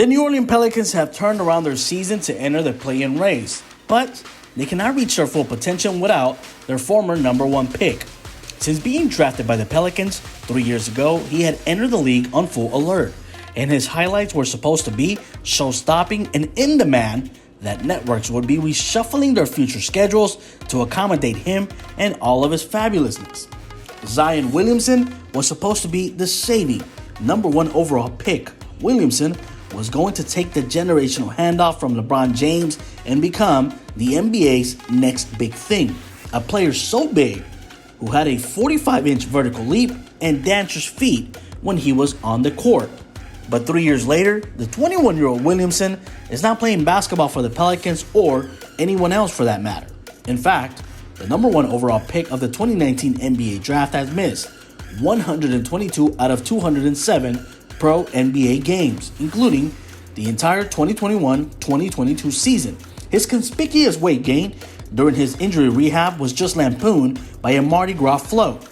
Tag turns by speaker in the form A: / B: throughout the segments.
A: The New Orleans Pelicans have turned around their season to enter the play-in race, but they cannot reach their full potential without their former number one pick. Since being drafted by the Pelicans 3 years ago, he had entered the league on full alert, and his highlights were supposed to be show-stopping and in demand that networks would be reshuffling their future schedules to accommodate him and all of his fabulousness. Zion Williamson was supposed to be the saving number one overall pick. Williamson was going to take the generational handoff from LeBron James and become the NBA's next big thing. A player so big who had a 45-inch vertical leap and dancerous feet when he was on the court. But 3 years later, the 21-year-old Williamson is not playing basketball for the Pelicans or anyone else for that matter. In fact, the number one overall pick of the 2019 NBA draft has missed 122 out of 207 pro NBA games, including the entire 2021-2022 season. His conspicuous weight gain during his injury rehab was just lampooned by a Mardi Gras float,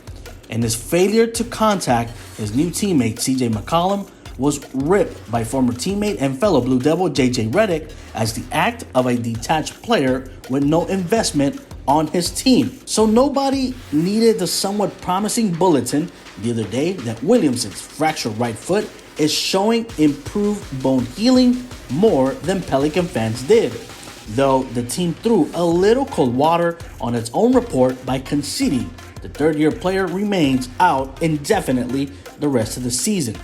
A: and his failure to contact his new teammate CJ McCollum was ripped by former teammate and fellow Blue Devil JJ Redick as the act of a detached player with no investment on his team. So nobody needed the somewhat promising bulletin the other day that Williamson's fractured right foot is showing improved bone healing more than Pelican fans did, though the team threw a little cold water on its own report by conceding the third-year player remains out indefinitely the rest of the season.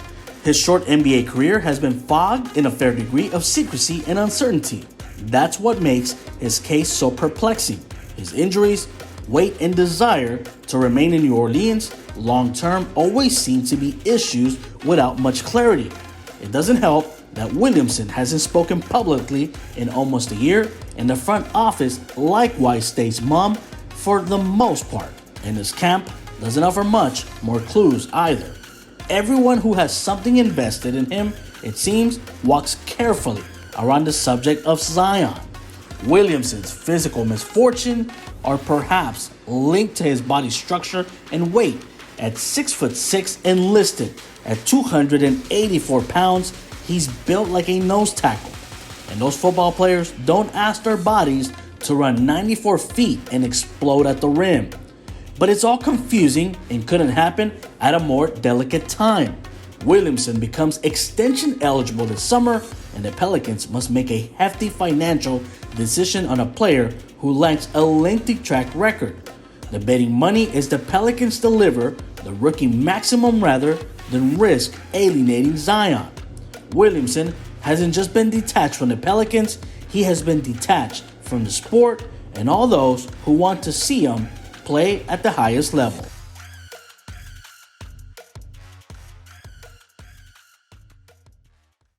A: His short NBA career has been fogged in a fair degree of secrecy and uncertainty. That's what makes his case so perplexing. His injuries, weight, and desire to remain in New Orleans long-term always seem to be issues without much clarity. It doesn't help that Williamson hasn't spoken publicly in almost a year, and the front office likewise stays mum for the most part, and his camp doesn't offer much more clues either. Everyone who has something invested in him, it seems, walks carefully around the subject of Zion. Williamson's physical misfortune are perhaps linked to his body structure and weight. At 6'6" and listed at 284 pounds, he's built like a nose tackle. And those football players don't ask their bodies to run 94 feet and explode at the rim. But it's all confusing and couldn't happen at a more delicate time. Williamson becomes extension eligible this summer, and the Pelicans must make a hefty financial decision on a player who lacks a lengthy track record. The betting money is the Pelicans deliver the rookie maximum rather than risk alienating Zion. Williamson hasn't just been detached from the Pelicans, he has been detached from the sport and all those who want to see him play at the highest level.